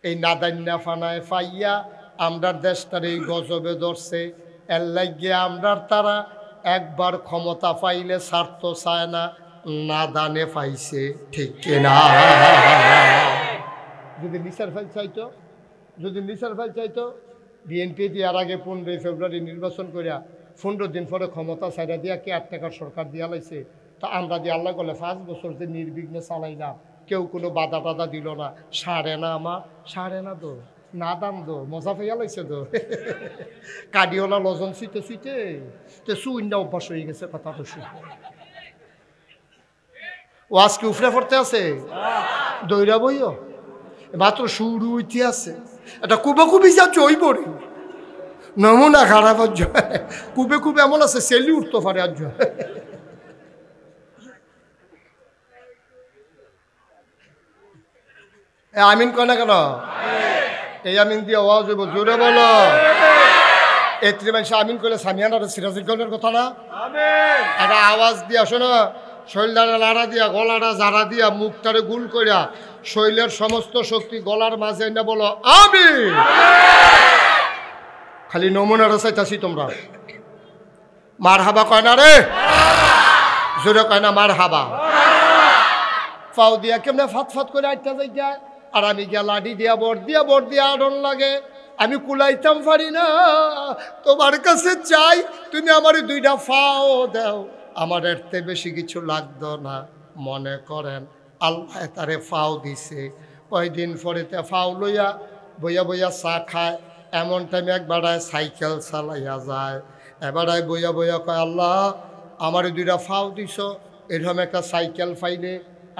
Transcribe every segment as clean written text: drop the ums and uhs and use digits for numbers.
এই নাদান্না ফানায় ফাইয়া আমরার দেশটার এই গজবে ধরছে। এর লাগিয়ে আমরার তারা একবার ক্ষমতা পাইলে স্বার্থ চায় না, নাদানে পাইছে, ঠিক কিনা? যদি নিসার ফাইল চাইতো, বিএনপি দেওয়ার আগে 15 ফেব্রুয়ারি নির্বাচন করিয়া 15 দিন পরে ক্ষমতা ছাইড়া দিয়া কি 8 টাকার সরকার দিয়া লাইছে। তা আমরা দিয়ে আল্লাহ করলে 5 বছর যে নির্বিঘ্নে চালাইলাম, কেউ কোনো বাধা টাধা দিল না। সাড়ে না আমার, সাড়ে না তো না দাম দো, মজা পেয়ে লাইছে তো। কাডিওলা লজন শুইতে তো সুইন্ডা অভ্যাস হয়ে গেছে কথা বসে। ও আজকে উফরে পড়তে আছে, দৈরা বইও মাত্র শুরু হইতে আছে। এটা কুবে যা চই পড়ি নমুনা খারাপ। কুবে এমন আছে সেলি উঠতে পারে। আজ আমিন কয় না কেন? এই আমিন দিয়ে আওয়াজ হইব, জোরে বলো। এত্রি মানুষ আমিন করলে সামিয়ান আর সিরাজুদ্দৌলের কথা না? একটা আওয়াজ দিয়া শোনো, শৈলদারা লাড়া দিয়া, গলাটা জারা দিয়া, মুখটারে গুল করিয়া, শৈলের সমস্ত শক্তি গলার মাঝে না বলো আমিন। খালি নমুনাটা চাইতাছি তোমরা। মার হাবা কয় না রে, জোরে কয় না মার হাবা। পাও দিয়া কেমনে ফাত করে আটটা যাই, আর আমি গিয়া লাঠি দিয়া বর দিয়া আড়ন লাগে। আমি কুলাইতাম পারি না, তোমার কাছে চাই তুমি আমার 2টা ফাও দাও। আমার এরতে বেশি কিছু লাগতো না। মনে করেন আল্লাহ তারে ফাও দিছে। কয়দিন পরেতে ফাও লইয়া বইয়া চা খায়। এমন টাইমে একবারায় সাইকেল চালাইয়া যায়, এবারায় বইয়া কয় আল্লাহ আমার 2টা ফাও দিছ, এরকম একটা সাইকেল পাইলে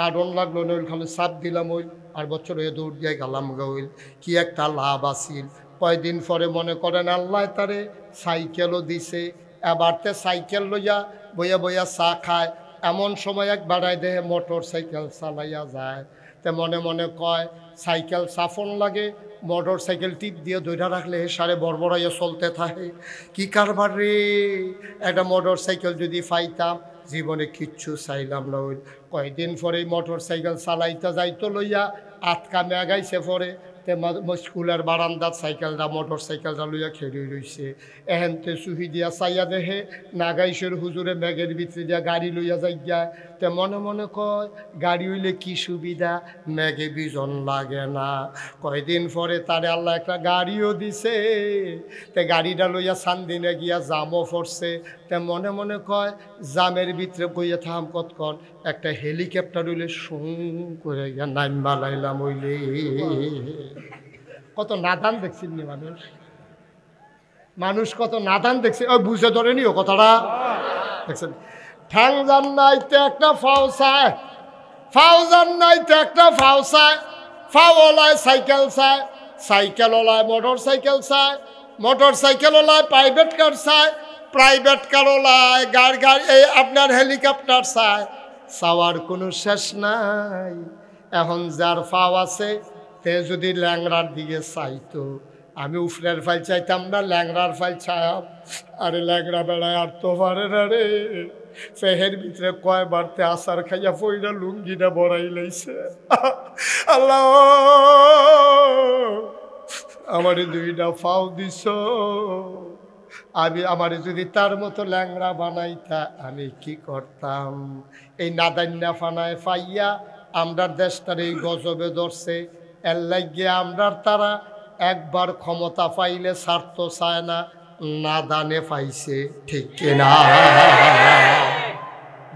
আড়ন লাগলো না, ওইখানে চাপ দিলাম ওই আর বছর হয়ে দৌড় দিয়ে গেলাম গাইল, কি একটা লাভ আসিল। কয়দিন পরে মনে করেন আল্লাহ তারে সাইকেলও দিছে। এবারতে সাইকেল লইয়া বইয়া চা খায়। এমন সময় একবারায় দেহে মোটর সাইকেল চালাইয়া যায়। তে মনে কয় সাইকেল সাফন লাগে, মোটর সাইকেল টিপ দিয়ে ধইরা রাখলে সারে বড়বড়াইয়া চলতে থাকে। কি কারবার রে, একটা মোটর সাইকেল যদি পাইতাম, জীবনে কিচ্ছু চাইলাম না। ওই কয়দিন পরে মোটর সাইকেল চালাইতে যাইতো লইয়া আটকা মেগাইছে পরে। তে স্কুলের বারান্দার সাইকেলটা মোটর সাইকেলটা লইয়া খেয়ে রইছে। এহেনতে চুহি দিয়া চাইয়া দেহে নাগাইশের হুজুরে মেঘের ভিতরে দিয়া গাড়ি লইয়া যাইয়া। তে মনে কয় গাড়ি হইলে কি সুবিধা, মেঘে বিজন লাগে না। কয়দিন পরে তারে আল্লাহ একটা গাড়িও দিছে। তে গাড়িটা লইয়া সান্দিনে গিয়া জামও পড়ছে। তে মনে কয় জামের ভিতরে বইয়া থাম কতক্ষণ, একটা হেলিকপ্টার হইলে সুং করে গিয়া নাইমবা লাইলাম হইলে। কত নাদান দেখছেন নি মানুষ কত নাদান দেখছে। ওই বুঝে ধরেনি ও কথাটা দেখছেন। ঠ্যাং জান নাইতে একটা ফাও চায়, ফাও জান নাইতে একটা ফাও চায়, ফাওলায় সাইকেল চায়, সাইকেল ওলায় মোটর সাইকেল চায়, মোটর সাইকেল ওলায় প্রাইভেট কার চায়, প্রাইভেট কার ওলায় গাড়ি এই আপনার হেলিকপ্টার চায়। চাওয়ার কোনো শেষ নাই। এখন যার ফাও আছে তে যদি ল্যাংড়ার দিকে চাইতো, আমি উফরের ফাইল চাইতাম না, ল্যাংড়ার ফাইল চাইব। আরে ল্যাংড়া বেড়ায় আর তো পারে না রে। ফেহের ভিতরে কয়বারতে আসার খাইয়া পইরা লুঙ্গিটা বড়াই লাইছে। আল্লাহ আমারে 2টা ফাও দিছ, আমারে যদি তার মতো ল্যাংড়া বানাইতা আমি কি করতাম। এই নাদান্না ফানায় ফাইয়া আমরার দেশটার এই গজবে ধরছে। এর লাগিয়ে আমরার তারা একবার ক্ষমতা পাইলে স্বার্থ চায় না, নাদানে পাইছে, ঠিক কিনা?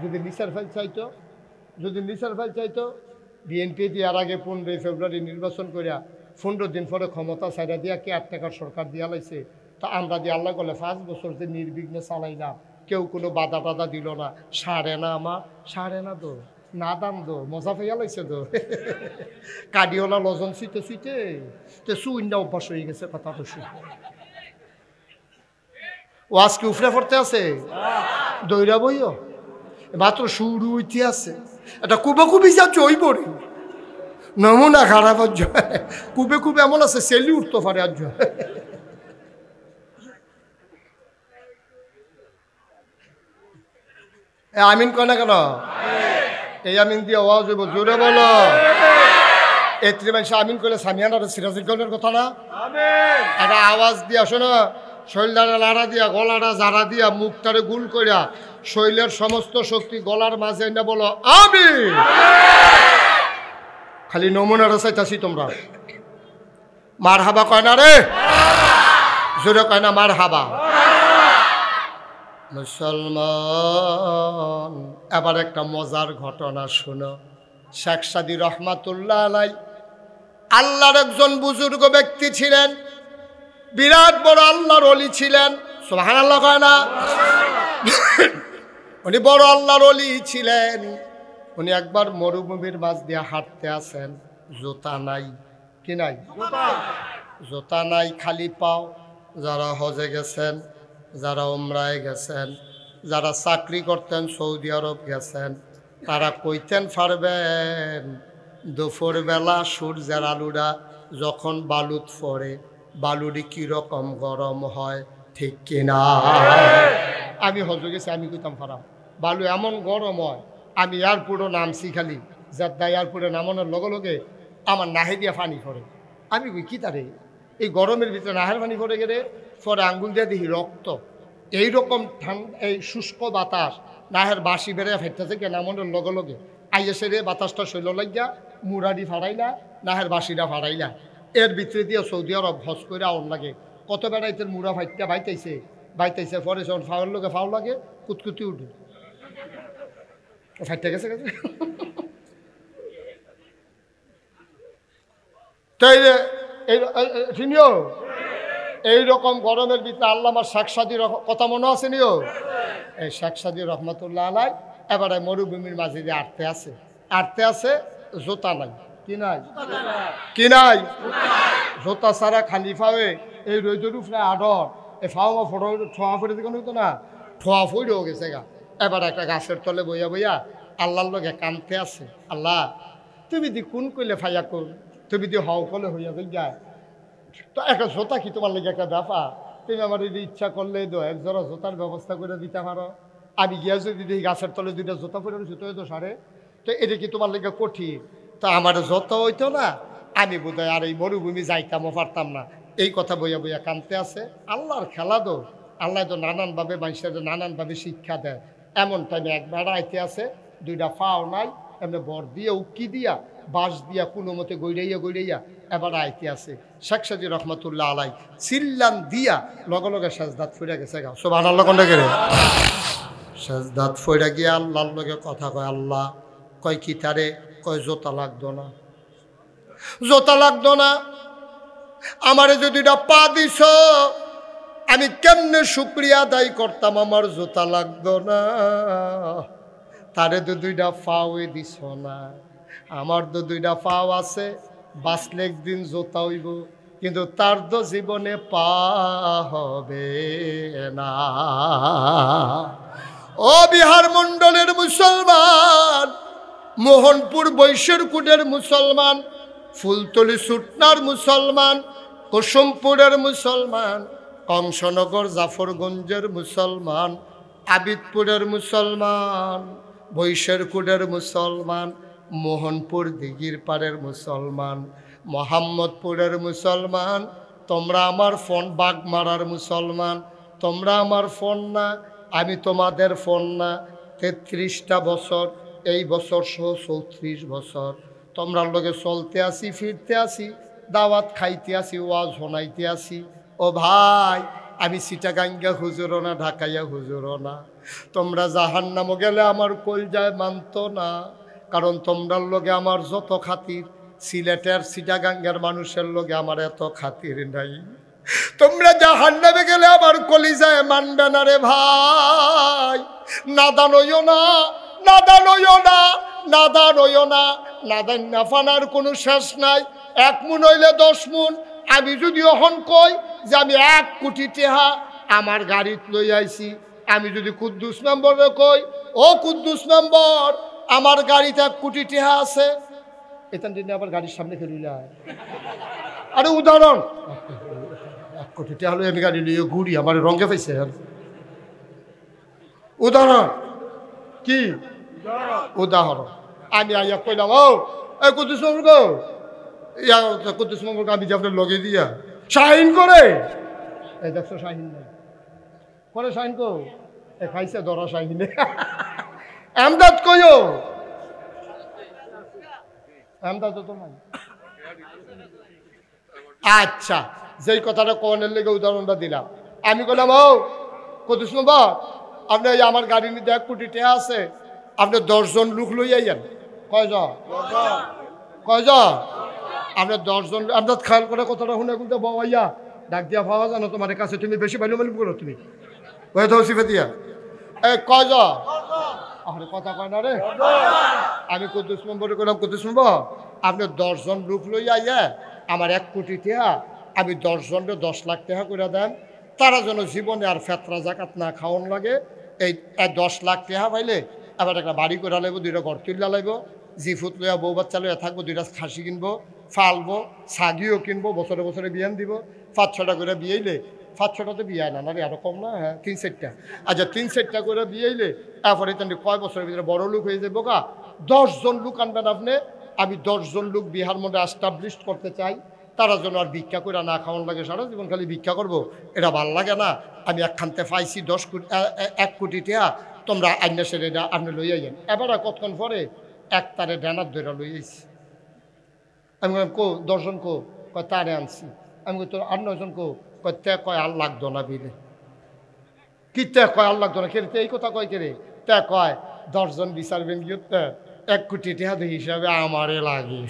যদি নিসার ফাইল চাইতো, বিএনপি দেওয়ার আগে 15 ফেব্রুয়ারি নির্বাচন করিয়া 15 দিন পরে ক্ষমতা ছাইড়া দিয়া কি 8 টাকার সরকার দিয়া লাইছে। তা আমরা দিয়ে আল্লাহ করলে 5 বছর যে নির্বিঘ্নে চালাইলাম, কেউ কোনো বাধা টাধা দিল না। সাড়ে না আমার, সাড়ে না তো না দাম দো, মজা পেয়ে লাইছে তো। কাডিওলা লজন শুইতে তো সুইন্ডা অভ্যাস হয়ে গেছে কথা বসে। ও আজকে উফরে পড়তে আছে, দৈরা বইও মাত্র শুরু হইতে আছে। এটা কুবে যা চই পড়ি নমুনা খারাপ। আজ কুবে এমন আছে সেলি উঠতে পারে। আজ আমিন কয় না কেন? এই আমিন দিয়ে আওয়াজ হইব, জোরে বলো। এত্রি মানুষ আমিন করলে সামিয়ানার সিরাজুল কথা না একটা আওয়াজ দিয়া শোনো শৈলদারে লাড়া দিয়া গলাটা জারা দিয়া মুখটারে গুল করিয়া শৈলের সমস্ত শক্তি গলার মাঝে না বলো আমি খালি নমুনাটা চাইতাছি তোমরা মার হাবা কয় না রে জোরে কয় না মার হাবা মুসলমান এবার একটা মজার ঘটনা শুনো শেখ সাদী রহমাতুল্লাহ আলাই আল্লাহর একজন বুজুর্গ ব্যক্তি ছিলেন বিরাট বড় আল্লাহর ওলি ছিলেন সুবহানাল্লাহ কয় না উনি বড় আল্লাহর ওলি ছিলেন উনি একবার মরুভূমির মাঝ দিয়ে হাঁটতে আসেন জুতা নাই কি নাই জুতা নাই খালি পাও যারা হজে গেছেন যারা উমরায় গেছেন যারা চাকরি করতেন সৌদি আরব গেছেন তারা কইতেন পারবেন দুপুরবেলা সূর্যের আলুরা যখন বালুত পড়ে বালুরি কীরকম গরম হয় ঠিক কিনা আমি হজে গেছি আমি কইতাম পারাম বালু এমন গরম হয় আমি এয়ারপোর্টও নামছি খালি যাদ্দা এয়ারপোর্টে নামানোর লগে লগে আমার নাহে দিয়া পানি পড়ে আমি কই কি তারে এই গরমের ভিতরে নাহের পানি পড়ে গেলে পরে আঙ্গুল দিয়ে দেখি রক্ত এইরকম ঠান্ডা এই শুষ্ক বাতাস নাহের বাসি বেড়ে ফেটতে থেকে নামানোর লগে লগে আইএসের বাতাসটা শৈল লাগিয়া মুরাডি ফাড়াইলা নাহের বাসিটা ফাড়াইলা এর ভিতরে দিয়ে সৌদি আরব হজ করে আউন লাগে কত বেড়াইতের মুড়া ফাইটটা বাইতাইছে পরে যখন ফাউল লোকে ফাউল লাগে কুতকুতি উঠে ফাইটটা গেছে গেছে তাই চিনিও এইরকম গরমের ভিতরে আল্লামা শেখ সাদীর কথা মনে আছে নিও এই শেখ সাদী রহমতুল্লাহ আলাই এবারে মরুভূমির মাঝে দিয়ে আটতে আছে জোতা নাই কি নাই জোতা ছাড়া খালি ফাওয়ে এই রোদের উপরে আডর এই ফাওয়া ফটো ঠোয়া ফেটে দিকে হইতো না ঠোয়া ফইরেও গেছে গা এবার একটা গাছের তলে বইয়া বইয়া আল্লাহর লগে কানতে আছে আল্লাহ তুমি দি কোন কইলে ফাইয়া কোন তুমি দি হও কলে হইয়া যায় তো একটা জোতা কি তোমার লেগে একটা ব্যাপার তুমি আমার যদি ইচ্ছা করলে এক জোড়া জোতার ব্যবস্থা করে দিতে পারো আমি গিয়া যদি দেখি গাছের তলে দুইটা জোতা পরে জুতো হইতো সারে তো এটা কি তোমার লেগে কঠিন তো আমার যত হইতো না আমি বোধহয় আর এই মরুভূমি যাইতামও পারতাম না এই কথা বইয়া বইয়া কানতে আছে আল্লাহর খেলা দো আল্লাহ তো নানানভাবে মানুষের নানানভাবে শিক্ষা দেয় এমন টাইমে একবার আইতে আছে দুইটা ফাও নাই এমনি বর দিয়ে উকি দিয়া বাঁশ দিয়া কোনো মতে গইড়াইয়া এবার আইতে আছে শেখ সাদী রহমতুল্লাহ আলাই চিল্লান দিয়া লগে লগে সাজদাত ফিরে গেছে গা সুবহানাল্লাহ কোনটা গেলে সাজদাত ফিরে গিয়া আল্লাহর লগে কথা কয় আল্লাহ কয় কি তারে কয় জোতা লাগতো না আমারে যদি পা দিছ আমি কেমনে শুকরিয়া আদায় করতাম আমার জোতা লাগতো না তারে তো দুইটা পাওয়ে দিছ না আমার তো দুইটা পাও আছে বাঁচলে একদিন জোতা হইব কিন্তু তার তো জীবনে পা হবে না ও বিহার মণ্ডলের মুসলমান মোহনপুর বৈশ্বরকুটের মুসলমান ফুলতলি সুটনার মুসলমান কুসুমপুরের মুসলমান কংসনগর জাফরগঞ্জের মুসলমান আবিদপুরের মুসলমান বৈশ্বরকুটের মুসলমান মোহনপুর দিঘির পাড়ের মুসলমান মোহাম্মদপুরের মুসলমান তোমরা আমার ফোন বাগমারার মুসলমান তোমরা আমার ফোন না আমি তোমাদের ফোন না 33টা বছর এই বছর সহ 34 বছর তোমরা লগে চলতে আসি ফিরতে আসি দাওয়াত খাইতে আসি ওয়াজ শোনাইতে আসি ও ভাই আমি চিটাগাঙ্গা হুজুরও না ঢাকাইয়া হুজুরও না তোমরা জাহান্নামে গেলে আমার কলজায় মানতো না কারণ তোমরার লগে আমার যত খাতির সিলেটের চিটাগাঙ্গার মানুষের লগে আমার এত খাতির নাই তোমরা জাহান্নামে গেলে আমার কলিজায় মানবে না রে ভাই নাদান হইও না নাদান না ফানার কোনো শেষ নাই 1 মুন হইলে 10 মুন আমি যদি অহন কই যে আমি 1 কোটি টাকা আমার গাড়িত লই আইছি আমি যদি কুদ্দুস মেম্বরে কই ও কুদ্দুস মেম্বর আমার গাড়িতে 1 কোটি টাকা আছে এখান দিন আবার গাড়ির সামনে ফেরিলায় আরে উদাহরণ 1 কোটি টাকা হলে আমি গাড়ি লিয়ে ঘুরি আমার রঙে পাইছে উদাহরণ কি উদাহরণ আমি আইয়া কইলাম ও কুদ্দুস মেম্বর গো ইয়া কুদ্দুস মঙ্গল আমি যে আপনার লগে দিয়া শাহিন করে এই দেখছো শাহিন নাই করে শাহিন কো এ খাইছে ধরা শাহিনে আমদাদ কইও আমদাদ তো নাই। আচ্ছা যেই কথাটা কোনের লেগে উদাহরণটা দিলাম আমি বললাম ও কুদ্দুস মঙ্গল আপনি আমার গাড়ি নিতে 1 কোটি টাকা আছে আপনি 10 জন লোক লই আইয়েন কয়জন আপনার 10 জন আপনার খেয়াল করে কতটা শুনে কিন্তু বাবাইয়া ডাক দিয়া পাওয়া জানো তোমার কাছে তুমি বেশি ভালো মালুম করো তুমি ওই তো সিফে দিয়া এই কয়জন আরে কথা কয় না রে আমি কুদ্দুস মেম্বরে করলাম কুদ্দুস মেম্বর আপনি 10 জন লোক লই আইয়া আমার 1 কোটি টাকা আমি 10 জনের 10 লাখ টাকা করে দেন তারা যেন জীবনে আর ফেতরা জাকাত না খাওয়ান লাগে এই 10 লাখ টাকা পাইলে আবার একটা বাড়ি করে লাগবো 2টা ঘর তুললা লাগব জিফুত লইয়া বউ বাচ্চা লইয়া থাকবো 2টা খাসি কিনবো ফালবো ছাগিও কিনবো বছরে বছরে বিয়ান দিব 5-6টা করে বিয়েইলে 5-6টাতে বিয়ে না রে আরো কম না হ্যাঁ 3-4টা আচ্ছা 3-4টা করে বিয়েইলে তারপরে তুমি কয় বছরের ভিতরে বড় লোক হয়ে যাবো গা 10 জন লোক আনবেন আপনি আমি 10 জন লোক বিহার মধ্যে এস্টাবলিশ করতে চাই তারা যেন আর ভিক্ষা করে না খাওয়ান লাগে সারা জীবন খালি ভিক্ষা করবো এটা ভাল লাগে না আমি একখানতে পাইছি 10 কোটি 1 কোটি টাকা তোমরা আইনা সেরে আপনি লইয়া যান এবার কতক্ষণ পরে এক তারে ডানার ধরে লইয়াছি আমি বললাম কো 10 জন কো কয় তারে আনছি আমি তোর 8-9 জন কো কয় তে কয় আর লাগতো না বিলে কি তে কয় আর লাগতো না কে এই কথা কয় কে রে তে কয় 10 জন বিচারবেন গিয়ে 1 কোটি টাকা হিসাবে আমারে লাগে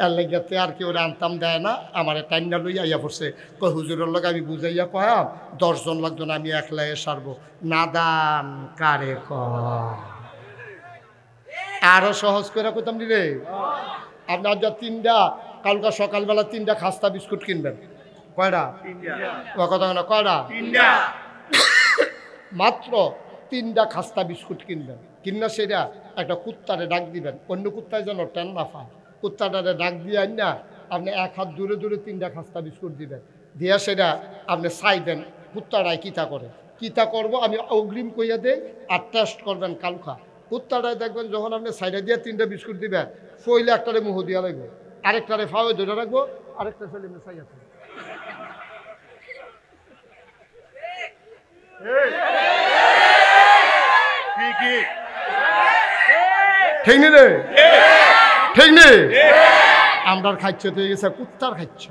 এর লেগে আর কেউ আনতাম দেয় না আমার টাইমটা লইয়া আইয়া পড়ছে কয় হুজুরের লোক আমি বুঝাইয়া কয়াম 10 জন লাগতো না আমি একলাই সারবো নাদান কারে কয় আরো সহজ করে কইতাম নি রে আপনার যা 3টা কালকা সকালবেলা 3টা খাস্তা বিস্কুট কিনবেন কয়টা 3টা কথা না কয়টা 3টা মাত্র 3টা খাস্তা বিস্কুট কিনবেন কিনা সেটা একটা কুত্তারে ডাক দিবেন অন্য কুত্তায় যেন টেন না পায় কুত্তাটারে ডাক দিয়ে আন না আপনি 1 হাত দূরে দূরে 3টা খাস্তা বিস্কুট দিবেন দিয়া সেটা আপনি চাইবেন কুত্তাটায় কিতা করে কিতা করবো আমি অগ্রিম কইয়া দেই আর টেস্ট করবেন কালকা কুত্তাটায় দেখবেন যখন আপনি সাইডে দিয়ে 3টা বিস্কুট দিবেন ফইলে একটারে মুহ দিয়া লাগবে আরেকটারে ফাওয়ে ধরে রাখবো আরেকটা ফেলে এমনি চাইয়া থাকবে ঠিক নি রে ঠিক নি আমরার খাইছ হয়ে গেছে কুত্তার খাইছ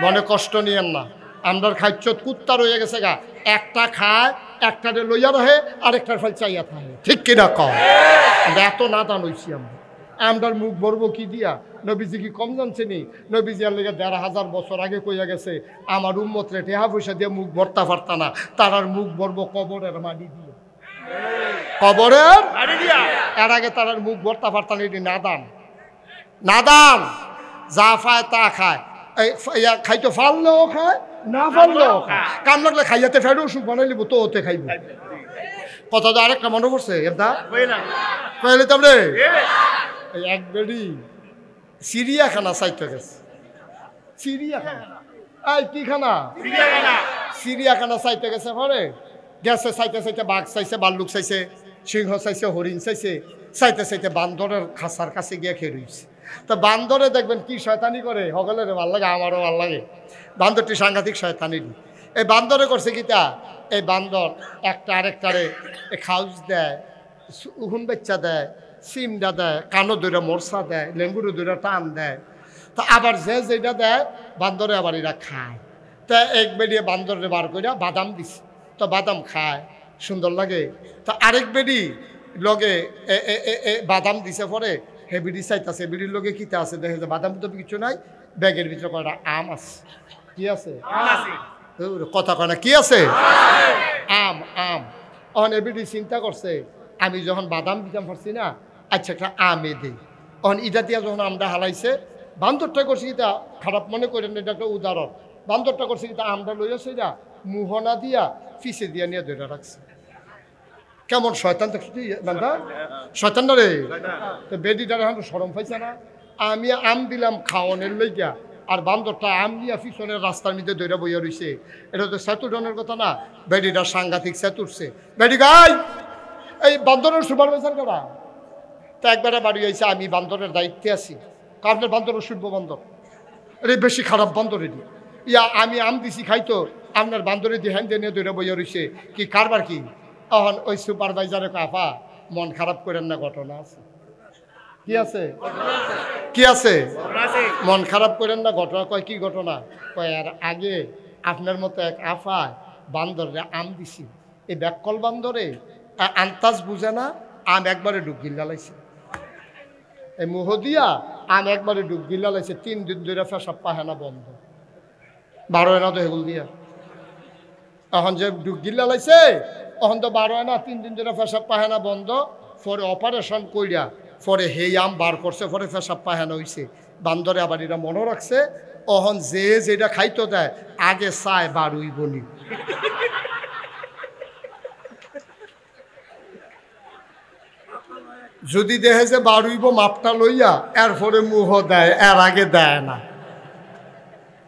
মনে কষ্ট নিয়েন না আমরার খাইছ কুত্তার হয়ে গেছে গা একটা খায় একটারে লইয়া রহে আরেকটার ফল চাইয়া থাকে ঠিক কিনা কম আমরা এত নাদান হইছি আমরা আমরার মুখ ভরবো কি দিয়া নবীজি কি কম জানছে নি নবীজি আর লেগে 1500 বছর আগে কইয়া গেছে আমার উম্মতরে টেহা পয়সা দিয়ে মুখ ভরতা পারতা না তারার মুখ ভরবো কবরের মাটি দিয়ে কবরের মাটি দিয়া এর আগে তারার মুখ ভরতা পারতা না এটি নাদান নাদান যা খায় তা খায় খাইতে ফাললেও খায় না ফাললেও খায় কাম লাগলে খাইয়াতে ফেরো সুখ বানাইলি তো ওতে খাইব কথা তো আরেকটা মনে পড়ছে এটা কইলে তোমরে এক বেড়ি চিড়িয়াখানা চাইতে গেছে চিড়িয়াখানা এই কি খানা চিড়িয়াখানা চাইতে গেছে পরে গেছে চাইতে চাইতে বাঘ চাইছে ভাল্লুক চাইছে সিংহ চাইছে হরিণ চাইছে চাইতে চাইতে বান্দরের খাঁচার কাছে গিয়ে খেয়ে রয়েছে তো বান্দরে দেখবেন কি শয়তানি করে সকলের ভাল লাগে আমারও ভাল লাগে বান্দরটি সাংঘাতিক শয়তানি এই বান্দরে করছে কিতা এই বান্দর একটা আরেকটারে খাউজ দেয় উহুন বাচ্চা দেয় সিমটা দেয় কানো দূরে মরসা দেয় লেঙ্গুরে দূরে টান দেয় তা আবার যে যেটা দেয় বান্দরে আবার এরা খায় তা এক বেরিয়ে বান্দরে বার করে বাদাম দিছে তো বাদাম খায় সুন্দর লাগে তো আরেক বেরি লগে বাদাম দিছে পরে হে বিড়ি চাইতেছে বিড়ির লগে কিতা আছে দেখে যে বাদাম তো কিছু নাই ব্যাগের ভিতরে কয়টা আম আছে কি আছে কথা কয় না কি আছে আম আম অন এবিডি চিন্তা করছে আমি যখন বাদাম দিতাম পারছি না আচ্ছা একটা আমে দিই অন ইটা দিয়া যখন আমরা হালাইছে বান্দরটা করছি এটা খারাপ মনে করেন এটা একটা উদাহরণ বান্দরটা করছে এটা আমরা লইয়াছে এটা মুহনা দিয়া ফিসে দিয়া নিয়ে ধরে রাখছে কেমন শয়তান দেখছি বান্দা শয়তান না রে তো বেডিটার এখন সরম পাইছে না আমি আম দিলাম খাওয়ানোর লইয়া আর বান্দরটা আম নিয়ে পিছনের রাস্তার মধ্যে দৌড়া বইয়া রইছে এটা তো সেতুডনের কথা না বেডিটার সাংঘাতিক সেতুরছে বেডি গাই এই বান্দরের সুপারভাইজার করা তো একবারে বাড়ি হয়েছে আমি বান্দরের দায়িত্বে আছি আপনার বান্দর শুনবো বান্দর, আরে বেশি খারাপ বান্দর এটি। ইয়া আমি আম দিছি খাইতো, আপনার বান্দরে দিয়ে হ্যান্ডে নিয়ে দৌড়ে বইয়া রয়েছে, কি কারবার কি? তখন ওই সুপারভাইজারে কাফা মন খারাপ করেন না, ঘটনা আছে। কি আছে? কি আছে? মন খারাপ করেন না, ঘটনা। কয় কি ঘটনা? কয় আর আগে আপনার মতো এক আফায় বান্দরে আম দিছি, এই ব্যাককল বান্দরে আন্তাজ বুঝে না, আম একবারে ডুব গিল্লা লাইছে। এই মুহ দিয়া আম একবারে ডুব গিল্লা লাইছে। 3 দিন ধরে পেশাব পায়খানা বন্ধ, 12 আনা তো হেগুল দিয়া। এখন যে ডুব গিল্লা লাইছে, এখন তো 12 আনা, 3 দিন ধরে পেশাব পায়খানা বন্ধ। পরে অপারেশন কইরা পরে হেই আম বার করছে, পরে পেশাব পায়খানা হইছে। বান্দরে আবার এটা মনে রাখছে, অহন যে যেটা খাইতো দেয় আগে চায় বার হইবনি। যদি দেখে যে বার হইব মাপটা লইয়া এরপরে মুহ দেয়, এর আগে দেয় না।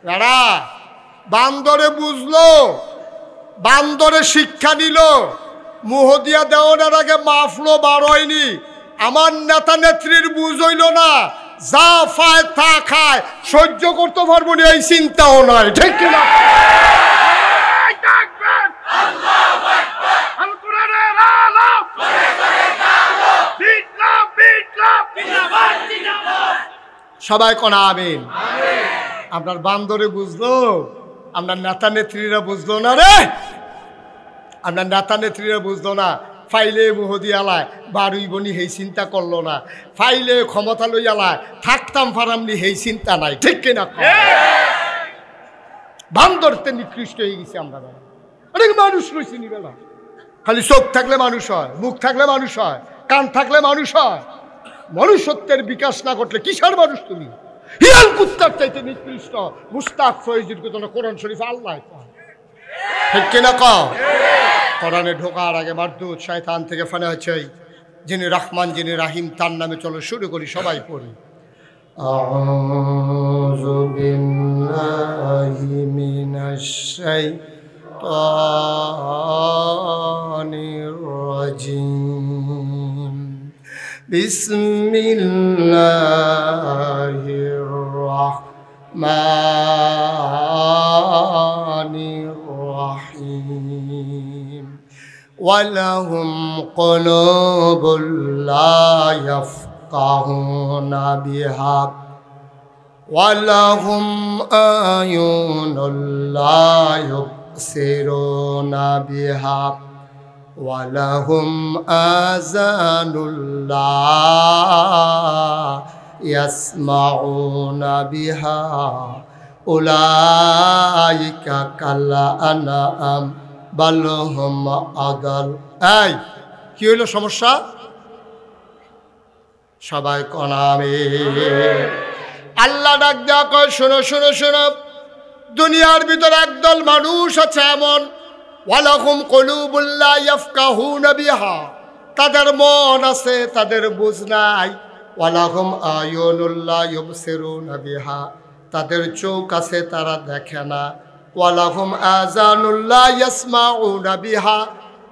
দাঁড়া, বান্দরে বুঝলো, বান্দরে শিক্ষা নিল, মুহ দিয়া দেওয়ার আগে মাফলো, বার হয়নি। আমার নেতা নেত্রীর বুঝ হইল না, যা পায় তা খায়, সহ্য করতে পারবো না এই চিন্তাও নয়, ঠিক কিনা? সবাই কোন আমিন। আপনার বান্দরে বুঝলো, আপনার নেতা নেত্রীরা বুঝলো না রে, আপনার নেতা নেত্রীরা বুঝলো না। ফাইলে মুহদি আলায় বারুই বনি হেই চিন্তা করলো না, ফাইলে ক্ষমতা লই আলায় থাকতাম ফারামনি হেই চিন্তা নাই, ঠিক কিনা? বান্দরতে নিকৃষ্ট হয়ে গেছে আমরা। অনেক মানুষ রয়েছে নিবেলা, খালি চোখ থাকলে মানুষ হয়, মুখ থাকলে মানুষ হয়, কান থাকলে মানুষ হয়। মনুষ্যত্বের বিকাশ না ঘটলে কিসের মানুষ তুমি? হিয়াল কুত্তার চাইতে নিকৃষ্ট। মুস্তাক ফয়জির কথা কোরআন শরীফ আল্লাহ, ঠিক কিনা? কোরআনে ঢোকার আগে মারদুদ শয়তান থেকে ফানা হচ্ছে, যিনি রহমান যিনি রাহিম, তার নামে চলো শুরু করি, সবাই পড়ি। আউযু বিল্লাহি মিনাশ শাইতানির রাজিম। বিসমিল্লাহির রাহমানির রাহিম। ওয়ালাহুম কুলুবুল লা ইয়াফকাহুনা বিহা ওয়ালাহুম আয়ুনুল লা ইউবসিরুনা বিহা ওয়ালাহুম আযানুল লা ইয়াসমাউনা বিহা উলাইকা কাল আনআম বাল হুম আদাল। এই কি হইল সমস্যা? সবাই কনামে আল্লাহ ডাক দেয়া কয়, শোনো শোনো শোনো, দুনিয়ার ভিতরে একদল মানুষ আছে এমন, ওয়ালাহুম কুলুবুল লা ইয়াফকাহুনা বিহা, তাদের মন আছে তাদের বুঝ নাই। ওয়ালাহুম আয়ুনুল লা ইউবসিরুনা বিহা, তাদের চোখ আছে তারা দেখে না। ওয়ালাহুম আযানুল লা ইয়াসমাউনা বিহা,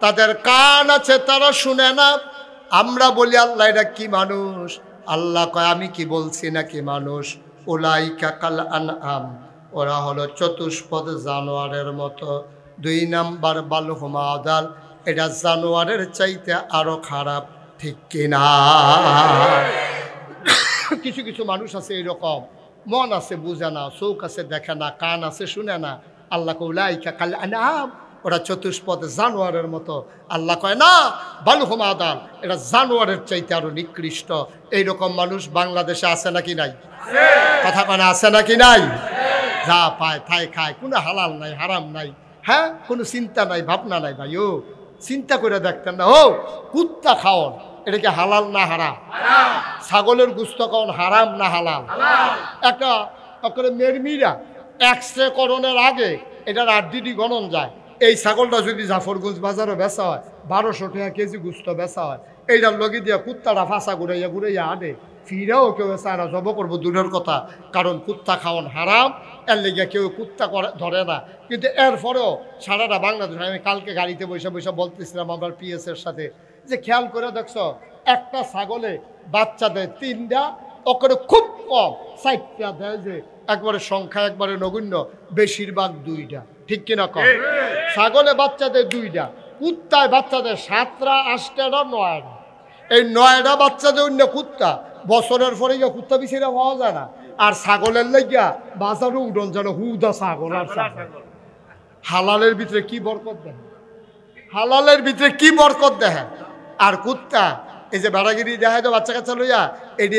তাদের কান আছে তারা শুনে না। আমরা বলি আল্লাহ এটা কি মানুষ? আল্লাহ কয় আমি কি বলছি নাকি মানুষ? উলাইকা কাল আনআম, ওরা হলো চতুষ্পদ জানোয়ারের মতো। 2 নাম্বার বাল হুম আদাল, এটা জানোয়ারের চাইতে আরো খারাপ, ঠিক কিনা? কিছু কিছু মানুষ আছে এরকম, মন আছে বুঝে না, চোখ আছে দেখে না, কান আছে শুনে না। আল্লাহ কয় উলাইকা কাল আনআম, ওরা চতুষ্পদ জানোয়ারের মতো। আল্লাহ কয় না, বাল হুম আদাল, এটা জানোয়ারের চাইতে আরো নিকৃষ্ট। এইরকম মানুষ বাংলাদেশে আছে নাকি নাই? কথা কয় না, আছে নাকি নাই? যা পায় তাই খায়, কোনো হালাল নাই, হারাম নাই, হ্যাঁ, কোনো চিন্তা নাই, ভাবনা নাই। ভাই ও চিন্তা করে দেখতেন না, ও কুত্তা খাওয়ান এটা কি হালাল না হারাম? ছাগলের গোশত খাওয়ান হারাম না হালাল? একটা মেরমিরা এক্সরে করণের আগে এটার 8 গণন যায়। এই ছাগলটা যদি জাফরগঞ্জ বাজারে বেচা হয় 1200 টাকা কেজি গোশত বেচা হয়, এইটার লগে দিয়া কুত্তাটা ফাঁসা ঘুরাইয়া ঘুরাইয়া আনে, ফিরাও কেউ চায় না, জব করবো দূরের কথা, কারণ কুত্তা খাওয়ান হারাম, এর লেগে কেউ কুত্তা ধরে না। কিন্তু এরপরেও সারাটা বাংলাদেশ, আমি কালকে গাড়িতে বসে বসে বলতেছিলাম আমার পিএসের সাথে, যে খেয়াল করে দেখছো একটা ছাগলে বাচ্চা দেয় 3টা, ওকে খুব কম, 4টা দেয় যে একবারে সংখ্যা একবারে নগণ্য, বেশিরভাগ 2টা, ঠিক কিনা কম? ছাগলে বাচ্চা দেয় 2টা, কুত্তায় বাচ্চা দেয় 7টা, 8টা, 9টা। এই 9টা বাচ্চা দেয় অন্য কুত্তা, বছরের পরে গিয়ে কুত্তা বিছিয়ে পাওয়া যায় না। আর ছাগলের লাগিয়া বাজারও উডন যেন হুদা ছাগল আর ছাগল। হালালের ভিতরে কি বরকত দেখে, হালালের ভিতরে কি বরকত দেখে। আর কুত্তা এই যে বেড়াগিরি দেখায় তো বাচ্চা কাচ্চা লইয়া, এটি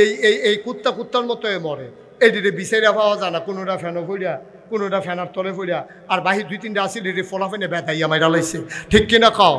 এই কুত্তার মতো মরে, এটিতে বিচাইরা পাওয়া যায় না। কোনোটা ফ্যানও ফইরা, কোনোটা ফ্যানার তলে ফইরা, আর বাহির 2-3টা আসিল এটি ফোলা ফেনে বেতাইয়া মাইরা লাইছে, ঠিক কিনা খাও?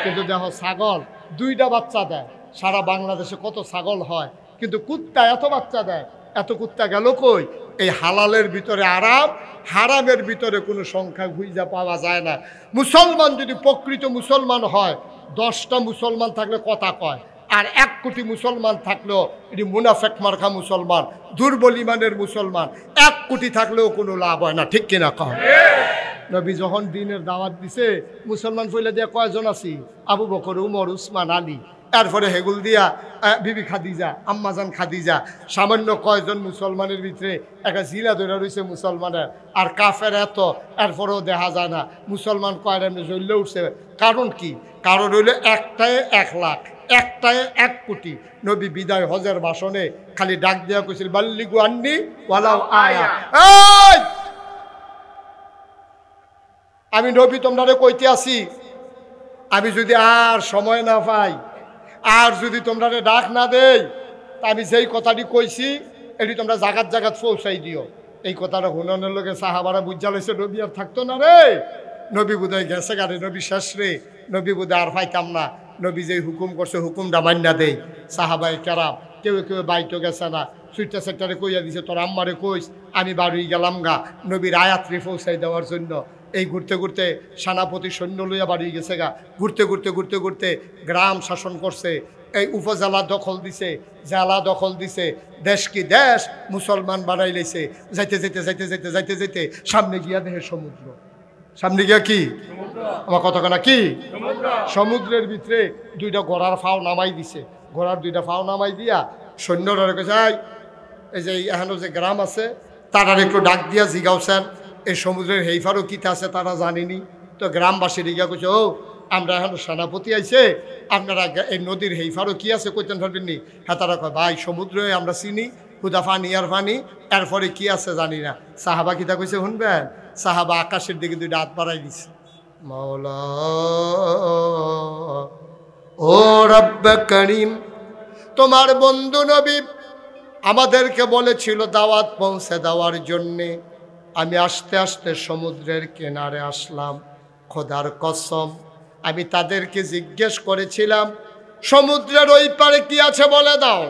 কিন্তু দেখো ছাগল 2টা বাচ্চা দেয়, সারা বাংলাদেশে কত ছাগল হয়, কিন্তু কুত্তা এত বাচ্চা দেয়। এত কুত্তা গেল কই? এই হালালের ভিতরে আরাম, হারামের ভিতরে কোনো সংখ্যা খুঁজা পাওয়া যায় না। মুসলমান যদি প্রকৃত মুসলমান হয়, 10টা মুসলমান থাকলে কথা কয়, আর 1 কোটি মুসলমান থাকলেও এটি মুনাফেক মার্কা মুসলমান, দুর্বল ইমানের মুসলমান। 1 কোটি থাকলেও কোনো লাভ হয় না, ঠিক কিনা কয়? নবী যখন দিনের দাওয়াত দিছে, মুসলমান ফইলা দিয়া কয়জন আছি? আবু বকর, উমর, উসমান, আলী, এরপরে হেগুল দিয়া বিবি খাদিজা, আম্মাজান খাদিজা, সামান্য কয়জন মুসলমানের ভিতরে একটা জিলা ধরে রয়েছে মুসলমানের। আর কাফের এত, এরপরেও দেখা যায় না মুসলমান কয়টা জ্বললে উঠছে। কারণ কি? কারণ হইলে একটায় 1 লাখ, একটায় 1 কোটি। নবী বিদায় হজের ভাষণে খালি ডাক দেওয়া কইছিল, বাল্লিগু আন্নি ওয়ালাউ আয়া। আমি নবী তোমরা কইতে আসি, আমি যদি আর সময় না পাই, আর যদি তোমরা ডাক না দেই, তা আমি যেই কথাটি কইছি এটি তোমরা জাগাত জাগাত পৌঁছাই দিও। এই কথাটা হুনানের লোকে সাহাবারা বুঝা লইছে, নবী আর থাকতো না রে, নবী বোধহয় গেছে গাড়ি, নবী শেষ রে, নবী বোধহয় আর পাইতাম না। নবী যেই হুকুম করছে হুকুমটা মান্না দেই। সাহাবাই কেরাম কেউ কেউ বাইতো গেছে না, সুইটা সেক্টারে কইয়া দিছে, তোর আম্মারে কইস আমি বাড়ি গেলাম গা নবীর আয়াত্রী পৌঁছাই দেওয়ার জন্য। এই ঘুরতে ঘুরতে সেনাপতি সৈন্য লইয়া বাড়ি গেছে গা, ঘুরতে ঘুরতে ঘুরতে ঘুরতে গ্রাম শাসন করছে, এই উপজেলা দখল দিছে, জেলা দখল দিছে, দেশ কি দেশ মুসলমান বানাই লাইছে। যাইতে যাইতে যাইতে যাইতে যাইতে যাইতে সামনে গিয়া দেখে সমুদ্র, সামনে গিয়া কি আমার কতখানা কি সমুদ্রের ভিতরে 2টা ঘোড়ার ফাও নামাই দিছে। ঘোড়ার 2টা ফাও নামাই দিয়া সৈন্যরা রেখেছে, এই যে এখানে যে গ্রাম আছে তারা একটু ডাক দিয়া জিগাওছেন এই সমুদ্রের হেইফারও কিতা আছে তারা জানিনি। তো গ্রামবাসী রিগা কইছে, ও আমরা এখন সেনাপতি আইছে, আপনারা এই নদীর হেইফারও কি আছে কইতেন পারবেননি? হ্যাঁ, তারা কয় ভাই সমুদ্রে আমরা চিনি, হুদা ফানি আর ফানি, এরপরে কি আছে জানি না। সাহাবা কিতা কইছে শুনবেন? সাহাবা আকাশের দিকে 2টা হাত বাড়াই দিছে, মাওলা ও রব্বে করিম, তোমার বন্ধু নবী আমাদেরকে বলেছিল দাওয়াত পৌঁছে দেওয়ার জন্যে, আমি আস্তে আস্তে সমুদ্রের কিনারে আসলাম। খোদার কসম আমি তাদেরকে জিজ্ঞেস করেছিলাম সমুদ্রের ওই পারে কি আছে বলে দাও।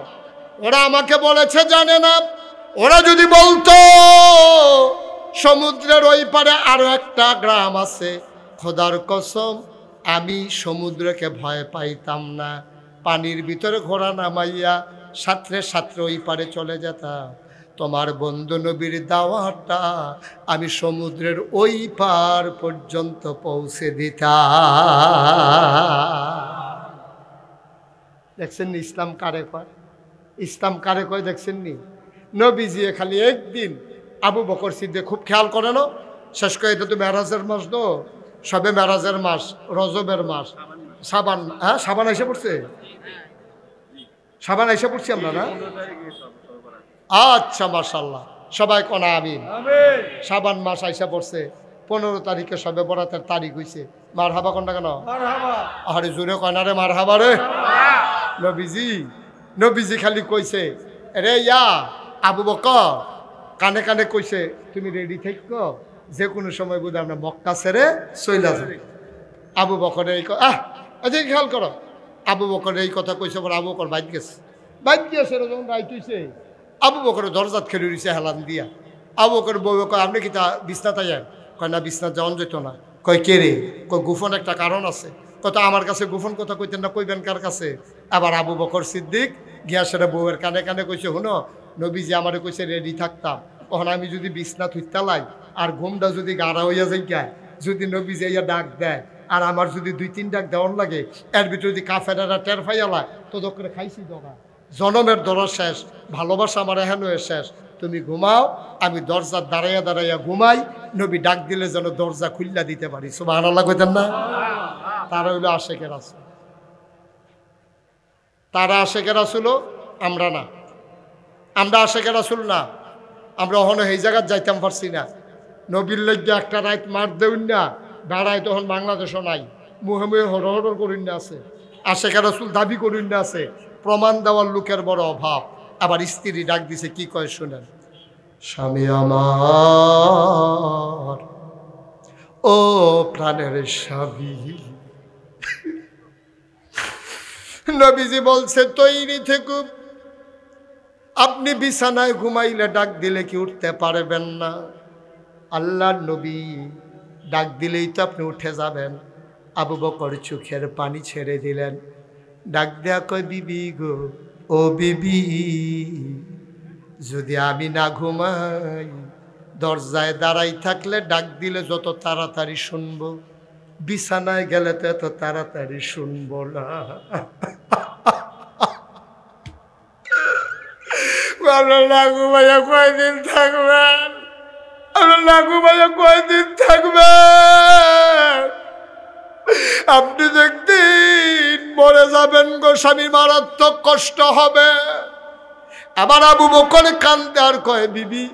ওরা আমাকে বলেছে জানে না। ওরা যদি বলতো সমুদ্রের ওই পারে আরো একটা গ্রাম আছে, খোদার কসম আমি সমুদ্রকে ভয় পাইতাম না। পানির ভিতরে ঘোড়া নামাইয়া সাঁতরে সাঁতরে ওই পারে চলে যেতাম। তোমার বন্ধু নবীর দাওয়াতটা আমি সমুদ্রের ওই পার পর্যন্ত পৌঁছে দিতাম। দেখছেন নি ইসলাম কারে কয়? ইসলাম কারে কয় দেখছেন নি? নবীজি খালি একদিন আবু বকর সিদ্দিক খুব খেয়াল করে না, শেষ করে এটা তো মেরাজের মাস, তো সবে মেরাজের মাস, রজবের মাস, সাবান। হ্যাঁ, সাবান এসে পড়ছে, সাবান এসে পড়ছি আমরা না? আচ্ছা, মাশাআল্লাহ, সবাই কোনা আমিন। সাবান মাস আইসা পড়ছে, 15 তারিখে সবে বরাতের তারিখ হইছে। মারহাবা কোনটা কেন? আরে জোরে কয়না রে মারহাবা রে। নবীজি খালি কইছে, রে ইয়া আবু বকর, কানে কানে কইছে তুমি রেডি থাকো, যে কোনো সময় বোধ আমরা মক্কা ছেড়ে চইলা যাবে। আবু বকর এই আচ্ছা খেয়াল করো, আবু বকর এই কথা কইছে, পর আবু বকর বাইক গেছে যখন রাইট হইছে, আবু বকরের দরজাত খেলে রয়েছে হেলান দিয়া। আবু বকর বউ কয় আপনি কি তা বিছনাতে যান? কয় না, বিছনাথ যাওয়ান যেত না। কয় কে রে? কয় গোপন একটা কারণ আছে। কত আমার কাছে গোপন কথা কইতেন না, কইবেন কার কাছে? আবার আবু বকর সিদ্দিক গিয়া সেটা বউয়ের কানে কানে কইছে, শুনো নবীজি আমারে কইছে রেডি থাকতাম, কখন আমি যদি বিছনাথ হইতালাই আর ঘুমটা যদি গাড়া হইয়া যাই, যদি নবীজি ইয়া ডাক দেয় আর আমার যদি 2-3 ডাক দেওয়ার লাগে, এর ভিতরে যদি কাফেরারা টের ফাইয়ালায় তো দোকানে খাইছি দোকা জনমের দরজ শেষ, ভালোবাসা আমার এহেন হয়ে শেষ, তুমি ঘুমাও, আমি দরজার দাঁড়াইয়া দাঁড়াইয়া ঘুমাই, নবী ডাক দিলে যেন দরজা খুললা দিতে পারি। সুবহানাল্লাহ কইতেন না? তারা হইল আশেকের রাসূল। তারা আশেকের রাসূল, আমরা না। আমরা আশেকের রাসূল না। আমরা ওখানে এই জায়গায় যাইতাম পারছি না। নবীর লজ্জা একটা রাত মার দেউন না, বেড়ায় তখন বাংলাদেশও নাই, মুহে মুহে হরহর করুন না আছে, আশেকের রাসূল দাবি করুন না আছে, প্রমাণ দেওয়ার লোকের বড় অভাব। আবার স্ত্রী ডাক দিছে, কি কয় শুনেন, স্বামী আমার, ও প্রাণের স্বামী, নবীজি বলছে তৈরি থেকো, আপনি বিছানায় ঘুমাইলে ডাক দিলে কি উঠতে পারবেন না? আল্লাহর নবী ডাক দিলেই তো আপনি উঠে যাবেন। আবু বকর চোখের পানি ছেড়ে দিলেন, ডাক দেয়া কয়, বিবি গো, ও বিবি, যদি আমি না ঘুমাই, দরজায় দাঁড়াই থাকলে ডাক দিলে যত তাড়াতাড়ি শুনবো, বিছানায় গেলে তো এত তাড়াতাড়ি শুনবো না। আপনার না ঘুমাইয়া কয়দিন থাকবেন? আপনার না ঘুমাইয়া কয়দিন থাকবেন? আপনি একদিন মরে যাবেন গো, স্বামীর মারাত্মক কষ্ট হবে। আবার আবু বকর কান্দে আর কয়, বিবি,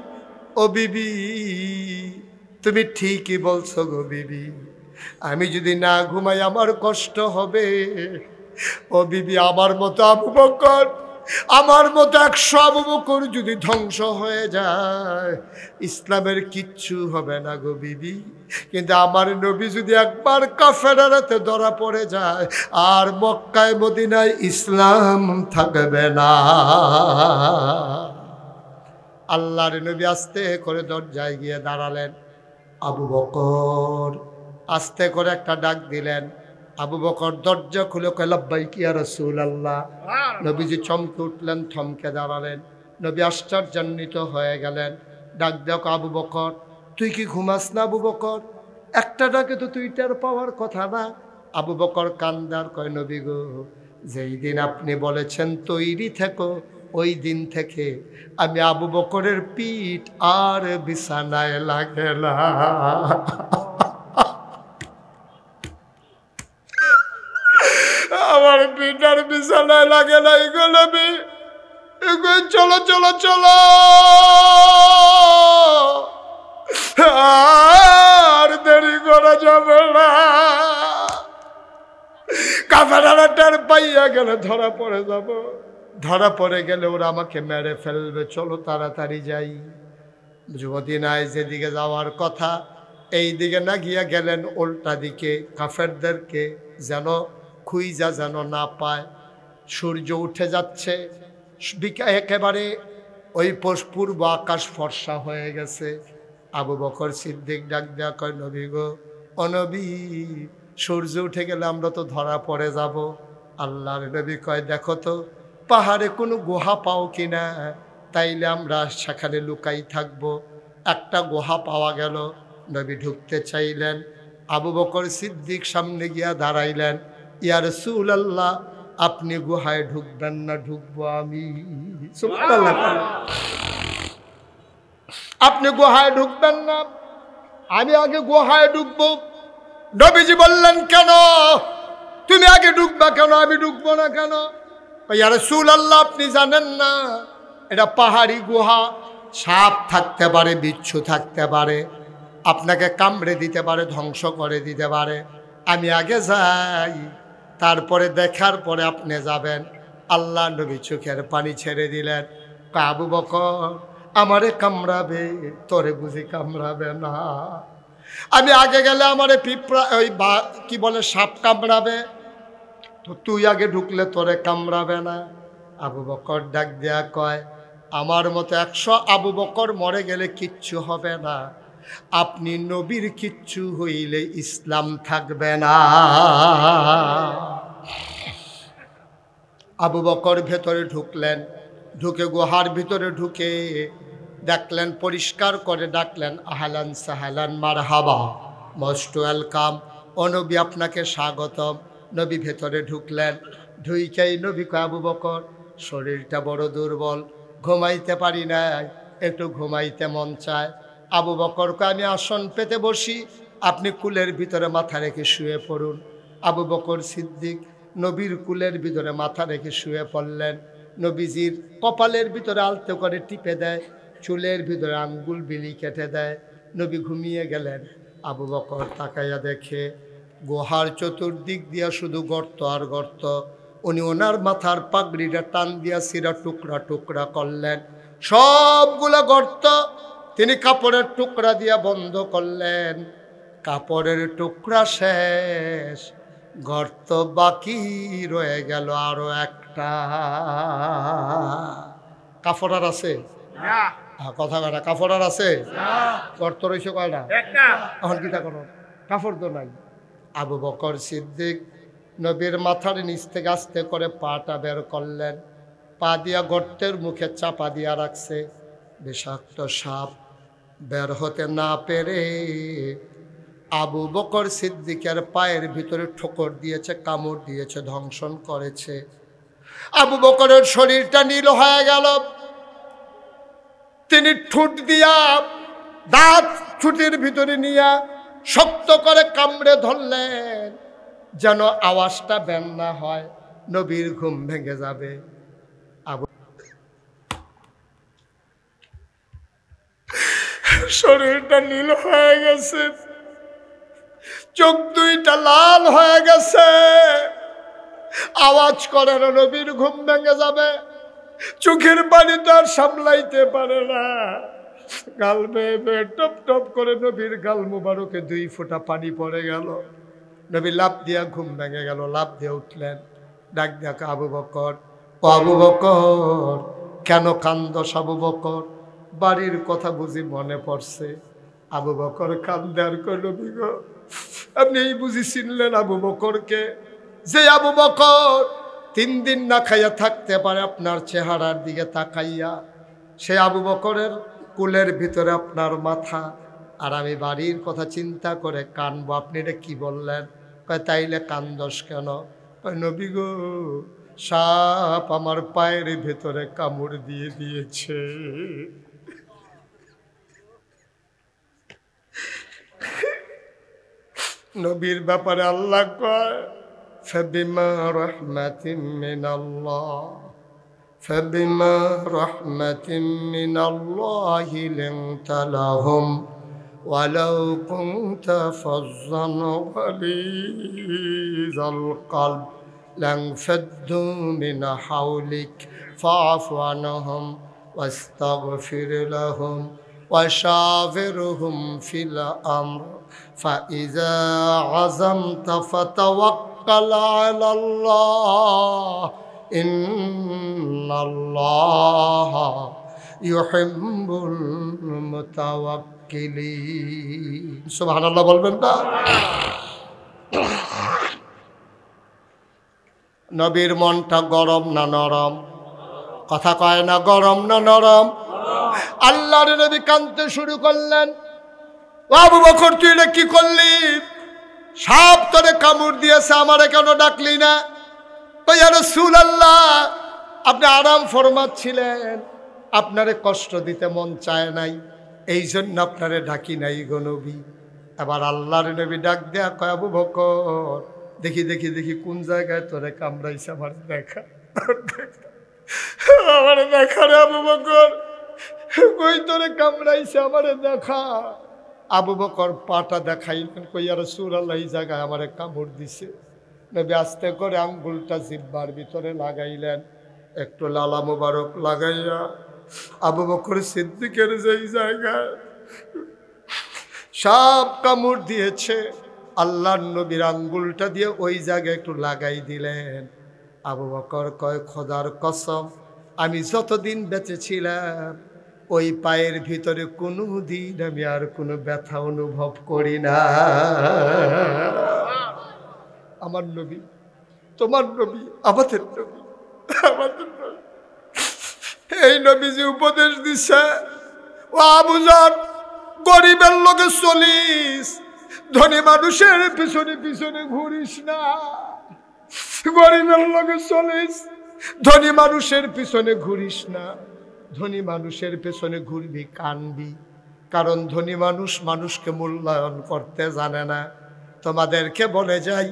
ও বিবি, তুমি ঠিকই বলছো গো বিবি, আমি যদি না ঘুমাই আমার কষ্ট হবে। ও বিবি, আমার মতো আবু বকর, আমার মতো 100 আবু বকর যদি ধ্বংস হয়ে যায়, ইসলামের কিচ্ছু হবে না গো বিবি। কিন্তু আমার নবী যদি একবার কাফেরের হাতে ধরা পড়ে যায়, আর মক্কায় মদিনায় ইসলাম থাকবে না। আল্লাহর নবী আস্তে করে দরজায় গিয়ে দাঁড়ালেন। আবু বকর আস্তে করে একটা ডাক দিলেন। আবু বকর দরজা খুলে কয়, লাব্বাইক ইয়া রাসূলুল্লাহ। নবীজি চমকে উঠলেন, থমকে দাঁড়ালেন। নবী আশ্চর্যান্বিত হয়ে গেলেন। ডাক দেখো, আবু বকর, তুই কি ঘুমাস না? আবু বকর, একটা ডাকে তো তুই টের পাওয়ার কথা না। আবু বকর কান্দার কয়, নবী গো, যেই দিন আপনি বলেছেন তৈরি থেকো, ওই দিন থেকে আমি আবু বকরের পিঠ আর বিছানায় লাগে না। আমার পিঠ আর বিছানায় লাগে না। এগুলো চলো চলো চলো, আর দেরি করা যাবে না। কাফেররা টের পাইয়া গেলে ধরা পড়ে যাব, ধরা পড়ে গেলে ওরা আমাকে মেরে ফেলবে, চলো তাড়াতাড়ি যাই। মদিনায় যেদিকে যাওয়ার কথা, এই দিকে না গিয়া গেলেন উল্টা দিকে, কাফেরদেরকে যেন খুইজা যেন না পায়। সূর্য উঠে যাচ্ছে, একেবারে ওই পূর্ব আকাশ ফর্সা হয়ে গেছে। আবু বকর সিদ্দিক ডাক দেয়া কয়, নবী গো, ও নবী, সূর্য উঠে গেলে আমরা তো ধরা পড়ে যাব। আল্লাহর নবী কয়, দেখো তো পাহাড়ে কোনো গুহা পাও কিনা, তাইলে আমরা সেখানে লুকাই থাকবো। একটা গুহা পাওয়া গেল। নবী ঢুকতে চাইলেন। আবু বকর সিদ্দিক সামনে গিয়া দাঁড়াইলেন। ইয়া রাসূলুল্লাহ, আপনি গুহায় ঢুকবেন না, ঢুকবো আমি। সুবহানাল্লাহ। আপনি গুহায় ঢুকবেন না, আমি আগে গুহায় ঢুকবো। নবীজি বললেন, কেন? তুমি আগে ঢুকবা কেন? আমি ঢুকবো না কেন? ইয়া রাসূলুল্লাহ, আপনি জানেন না এটা পাহাড়ি গুহা, সাপ থাকতে পারে, বিচ্ছু থাকতে পারে, আপনাকে কামড়ে দিতে পারে, ধ্বংস করে দিতে পারে। আমি আগে যাই, তারপরে দেখার পরে আপনি যাবেন। আল্লাহ নবী চোখের পানি ছেড়ে দিলেন। আবু বকর, আমারে কামড়াবে, তোরে বুঝি কামড়াবে না? আমি আগে গেলে আমারে পিঁপড়া, ওই কি বলে, সাপ কামড়াবে, তো তুই আগে ঢুকলে তোরে কামড়াবে না? আবু বকর ডাক দেয়া কয়, আমার মতো 100 আবু বকর মরে গেলে কিচ্ছু হবে না, আপনি নবীর কিচ্ছু হইলে ইসলাম থাকবে না। আবু বকর ভেতরে ঢুকলেন। ঢুকে গুহার ভিতরে ঢুকে দেখলেন, পরিষ্কার করে ডাকলেন, আহলান সাহলান মারহাবা, মোস্ট ওয়েলকাম, ও নবী আপনাকে স্বাগতম। নবী ভেতরে ঢুকলেন। ঢুইকেই নবী কয়, আবু বকর, শরীরটা বড় দুর্বল, ঘুমাইতে পারি নাই, একটু ঘুমাইতে মন চায়। আবু বকরকে আমি আসন পেতে বসি, আপনি কুলের ভিতরে মাথা রেখে শুয়ে পড়ুন। আবু বকর সিদ্দিক নবীর কুলের ভিতরে মাথা রেখে শুয়ে পড়লেন। নবীজির কপালের ভিতরে আলতো করে টিপে দেয়, চুলের ভিতরে আঙ্গুল বিলি কেটে দেয়। নবী ঘুমিয়ে গেলেন। আবু বকর তাকাইয়া দেখে গুহার চতুর্দিক দিয়া শুধু গর্ত আর গর্ত। উনি ওনার মাথার পাগড়িটা টান দিয়া সিরা টুকরা টুকরা করলেন, সবগুলা গর্ত তিনি কাপড়ের টুকরা দিয়া বন্ধ করলেন। কাপড়ের টুকরা শেষ, গর্ত বাকি রয়ে গেল আরো একটা। কাপড় আর আছে? কথা কাটা কাপড় আর আছে? গর্ত রয়েছে কয়টা? এখন কিতা করো, কাপড় তো নাই। আবু বকর সিদ্দিক নবীর মাথার নিচ থেকে আস্তে করে পাটা বের করলেন, পা দিয়া গর্তের মুখে চাপা দিয়া রাখছে। বিষাক্ত সাপ বের হতে না পেরে আবু বকর সিদ্দিকের পায়ের ভিতরে ঠোকর দিয়েছে, কামড় দিয়েছে, ধ্বংসন করেছে। আবু বকরের শরীরটা নীল হয়ে গেল। তিনি ঠোঁট দিয়া দাঁত ঠোঁটের ভিতরে নিয়ে শক্ত করে কামড়ে ধরলেন, যেন আওয়াজটা বের না হয়, নবীর ঘুম ভেঙে যাবে। আবু শরীরটা নীল হয়ে গেছে, চোখ দুইটা লাল হয়ে গেছে, আওয়াজ করে না, নবীর ঘুম ভেঙে যাবে। চোখের পানি তো আর সামলাইতে পারে না, গাল বেয়ে বেয়ে টপ টপ করে নবীর গাল মুবারকে 2 ফোঁটা পানি পড়ে গেল। নবী লাফ দিয়া ঘুম ভেঙে গেল, লাফ দিয়ে উঠলেন। ডাক দেখা আবু বকর, ও আবু বকর, কেন কান্দস আবু বকর? বাড়ির কথা বুঝি মনে পড়ছে? আবু বকর কান্দে আর কই, নবী গো, আপনি এই বুঝি চিনলেন আবু বকরকে? যে আবু বকর 3 দিন না খাইয়া থাকতে পারে আপনার চেহারার দিকে তাকাইয়া, সে আবু বকরের কুলের ভিতরে আপনার মাথা, আর আমি বাড়ির কথা চিন্তা করে কানবো। আপনি এটা কি বললেন? কয় তাইলে কান্দস কেন? কয় নবী গো, সাপ আমার পায়ের ভেতরে কামড় দিয়ে দিয়েছে। নবীর ব্যাপারে আল্লাহ কয়, فبما رحمة من الله فبما رحمة من الله لنت لهم ولو كنت فظا غليظ القلب لانفضوا من حولك فاعف عنهم واستغفر لهم وشاورهم في الأمر فإذا عزمت فتوكل على الله إن الله يحب المتوكلين سبحان الله বলবেন না? নবীর মনটা গরম না নরম? কথা কয় না, গরম না নরম? আল্লাহর নবী কাঁদতে শুরু করলেন, আবু বকর তুই এটা কি করলি? সাপ তোরে কামড় দিয়েছে, আমারে কেন ডাকলি না? ইয়া রাসূলুল্লাহ, আপনি আরাম ফরমাচ্ছিলেন, আপনারে কষ্ট দিতে মন চায় নাই, এই জন্য আপনারে ডাকি নাই গো নবী। এবার আল্লাহর নবী ডাক দেয়া কয়, আবু বকর দেখি দেখি দেখি কোন জায়গায় তোরে কামড়াইছে, আমার দেখা, আমার দেখা রে আবু বকর, কই তোরে কামড়াইছে আমারে দেখা। আবু বকর পাটা দেখাইলেন, কই ইয়া রাসূলুল্লাহ এই জায়গায় আমারে কামড় দিছে। নবী আস্তে করে আঙ্গুলটা জিহ্বার ভিতরে লাগাইলেন, একটু লালা মুবারক লাগাইয়া আবু বকর সিদ্দিকের যেই জায়গায় সাপ কামড় দিয়েছে, আল্লাহর নবীর আঙ্গুলটা দিয়ে ওই জায়গায় একটু লাগাই দিলেন। আবু বকর কয়, খোদার কসম, আমি যতদিন বেঁচে ছিলাম ওই পায়ের ভিতরে কোনো দিন আমি আর কোনো ব্যথা অনুভব করি না। আমার নবী, তোমার নবী, আমাদের নবী, আমাদের নবী, এই নবী যে উপদেশ দিচ্ছে, ও আবু যর, গরিবের লোকে চলিস, ধনী মানুষের পিছনে পিছনে ঘুরিস না। গরিবের লোকে চলিস, ধনী মানুষের পিছনে ঘুরিস না, ধনী মানুষের পেছনে ঘুরবি কানবি, কারণ ধনী মানুষ মানুষকে মূল্যায়ন করতে জানে না। তোমাদেরকে বলে যাই,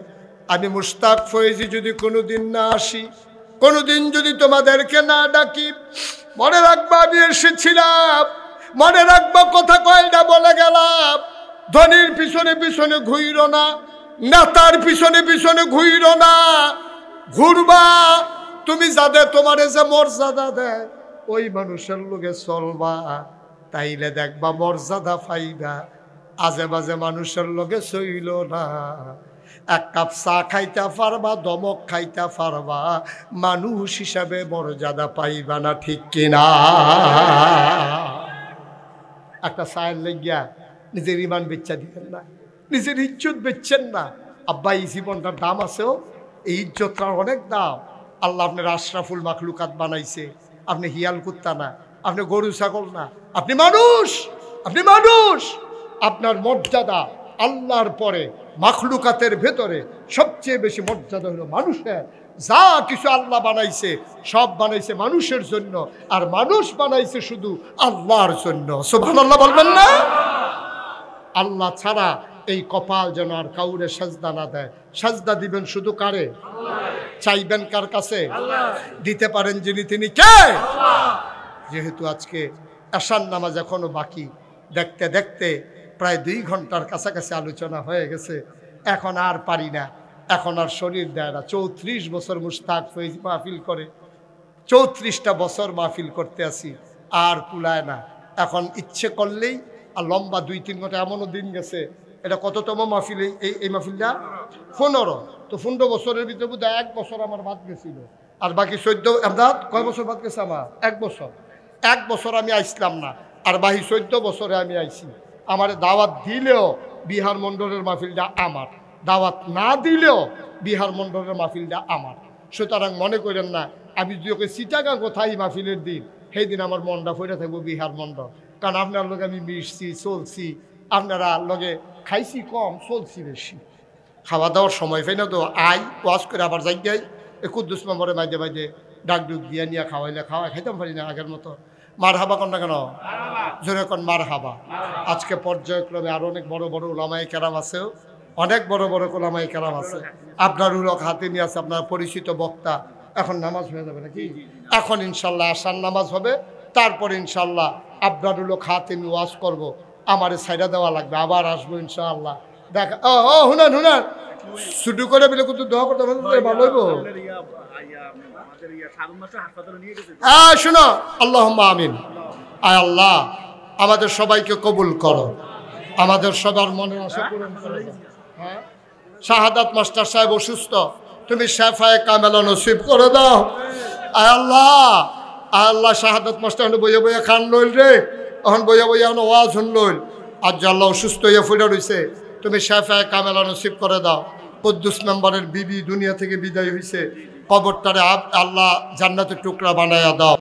আমি মুশতাক ফয়েজি যদি কোনোদিন না আসি, কোনোদিন যদি তোমাদেরকে না ডাকি, মনে রাখবা আমি এসেছিলাম, মনে রাখবা কথা কয়টা বলে গেলাম। ধনীর পিছনে পিছনে ঘুইরো না, নেতার পিছনে পিছনে ঘুইরো না, ঘুরবা তুমি যাদের তোমারে যে মর্যাদা দেয় ওই মানুষের লোকে চলবা, তাইলে দেখবা মর্যাদা পাইবা। আজে বাজে মানুষের লোকে চইল না। এক কাপ চা খাইতে পারবা, দমক খাইতে পারবা, মানুষ হিসাবে মর্যাদা পাইবা না, ঠিক কিনা? একটা চায়ের লেগিয়া নিজের ইমান বেচ্চা দিবেন না, নিজের ইজ্জত বেচছেন না। আব্বা এই জীবনটার দাম আছেও, এই ইজ্জতটার অনেক দাম। আল্লাহ আপনার আশরাফুল মাখলুকাত বানাইছে, আপনি হিয়াল কুত্তা না, আপনি গরু ছাগল না, আপনি মানুষ, আপনি মানুষ। আপনার মর্যাদা আল্লাহর পরে মাখলুকাতের ভেতরে সবচেয়ে বেশি মর্যাদা হলো মানুষের। যা কিছু আল্লাহ বানাইছে সব বানাইছে মানুষের জন্য, আর মানুষ বানাইছে শুধু আল্লাহর জন্য। সুবহানাল্লাহ বলবেন না? আল্লাহ ছাড়া এই কপাল যেন আর কাউরে সাজদা না দেয়। সাজদা দিবেন শুধু কারে? চাইবেন কার কাছে? দিতে পারেন যিনি, তিনি কে? যেহেতু আজকে এশার নামাজ এখনো বাকি, দেখতে দেখতে প্রায় 2 ঘন্টার কাছাকাছি আলোচনা হয়ে গেছে, এখন আর পারি না, এখন আর শরীর দেয় না। 34 বছর মুশতাক ফয়েজি মাহফিল করে, 34টা বছর মাহফিল করতে আসি, আর কুলায় না। এখন ইচ্ছে করলেই আর লম্বা 2-3 ঘন্টা, এমনও দিন গেছে। এটা কততম মাহফিল এই মাহফিলটা? 15। তো 15 বছরের ভিতরে বোধ হয় 1 বছর আমার বাদ গেছিল, আর বাকি 14। এমদাদ কয় বছর বাদ গেছে আমার? 1 বছর। 1 বছর আমি আইসলাম না, আর বাকি 14 বছরে আমি আইছি। আমার দাওয়াত দিলেও বিহার মণ্ডলের মাহফিলটা আমার, দাওয়াত না দিলেও বিহার মণ্ডলের মাহফিলটা আমার। সুতরাং মনে করেন না আমি যদি ওকে চিটাগাং কোথায় মাহফিলের দিন, সেই দিন আমার মনটা ফিরে থাকবো বিহার মণ্ডল। কারণ আপনার লগে আমি মিশছি, চলছি, আপনারা লগে খাইছি কম, চলছি বেশি। খাওয়া দাওয়ার সময় পাই না তো, ওয়াশ করে আবার যাই যাই কুদ্দুস মেম্বরে মাঝে মাঝে ডাক ডুক দিয়ে নিয়ে খাওয়াইলে খাইতাম পারি না আগের মতো। মার হাবা কন না কেন? জোরে কন মার হাবা। আজকে পর্যায়ক্রমে আরো অনেক বড় বড় ওলামায়ে কেরাম আছে, অনেক বড় বড় ওলামায়ে কেরাম আছে। আপনার উলক হাতে নিয়ে আছে, আপনার পরিচিত বক্তা। এখন নামাজ হয়ে যাবে নাকি? এখন ইনশাল্লাহ আসার নামাজ হবে, তারপরে ইনশাল্লাহ আপনার উলক হাতে নিয়ে ওয়াজ করবো। আমারে সাইডা দেওয়া লাগবে, আবার আসবো ইনশাআল্লাহ। দেখা হুনান হুনান শুধু করে বলে কিন্তু দোয়া করতে ভালো হইব। শোনো, আল্লাহুম্মা আমিন। আয় আল্লাহ আমাদের সবাইকে কবুল করো, আমাদের সবার মনের আশা পূরণ করো। হ্যাঁ, শাহাদাত মাস্টার সাহেব অসুস্থ, তুমি শাফায়ে কামেলা নসিব করে দাও। আয় আল্লাহ, আয় আল্লাহ শাহাদাত মাস্টার বইয়া বইয়া খান লইল রে, এখন বইয়া বইয়া ওয়াজ শুন লইল। আজ যে আল্লাহ অসুস্থ হইয়া ফুটে রয়েছে, তুমি শাফায়ে কামেলা নসিব করে দাও। কুদ্দুস মেম্বারের বিবি দুনিয়া থেকে বিদায় হয়েছে, কবরটারে আল্লাহ জান্নাতের টুকরা বানায়া দাও।